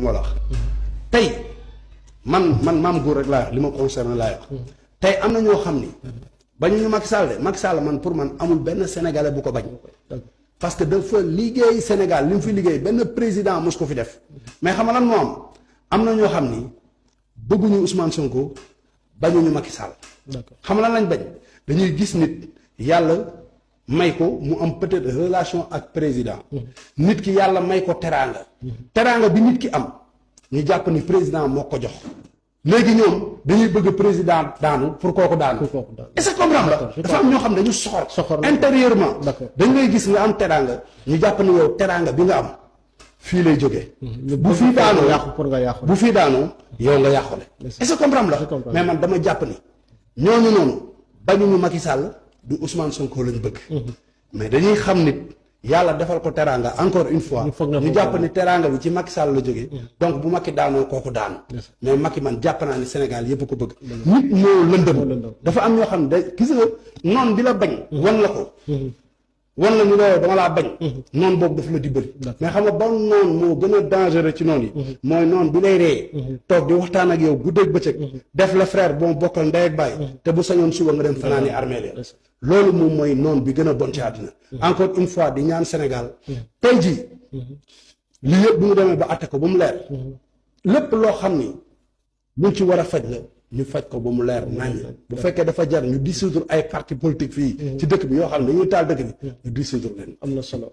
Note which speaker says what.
Speaker 1: ma la wax tey man maam góor rek laa wax li ma concerné laa wax tey am na ñoo xam ni bañu ñu Macky Sall de Macky Sall man pour man amul benn sénégalais bu ko bañ parce que dafa liggéey Sénégal li mu fi liggéey benn président mos ko fi def mais xam nga lan moo am na ñoo xam ni bëgguñu Ousmane Sonko bañuñu Macky Sall xam nga lan lañ bañ dañuy gis nit yàlla may ko mu am peut-être relation ak président nit ki yàlla may ko teraanga bi nit ki am ñu jàpp ni président moo ko jox léegi ñoom dañuy bëgg président daanu pour kooku daanu est-ce que comprendre la dafa am ñoo xam ne dañu soxor intérieurement dañ lay gis nga am teraanga ñu jàpp ni yow teraanga bi nga am fii lay jógee bu fii daanoo yàqu pour nga yàqu bu fii daanoo yow nga yàqule est-ce que comprendre la mais man dama jàpp ni ñooñu noonu bañuñu Macky Sall du Ousmane Sonko lañ bëgg mais dañuy xam nit yàlla defal ko teraanga encore une fois ñu jàpp ni teraanga bi ci Macky Sall la jógee donc bu Macky daanoo kooku daanu mais Macky man jàpp naa ni Sénégal yëpp ko bëgg nit moo lëndëm dafa am ñoo xam ne da gis nga noon bi la bañ wan la ko wan la ñu la dama laa bañ noonu boobu daf la dimbali mais xam nga ban noonu moo gën a dangereux ci noonu yi mooy noonu bi lay ree toog di waxtaan ak yow guddeeg bëccëg def la frère bon bokkal ndey ak baay te bu sañoon suba nga dem fanaani armée loolu moom mooy noonu bi gën a bon ci àddina encore une fois di ñaan Sénégal tey jii lii yëpp bu ñu demee ba atte ko ba mu leer lépp loo xam ni luñ ci war a faj la ñu faj ko ba mu leer naññ bu fekkee dafa jar ñu dissoudre ay parti politique fii ci dëkk bi yoo xam ne dañuy taal dëkk bi ñu dissoudre leen
Speaker 2: am na solo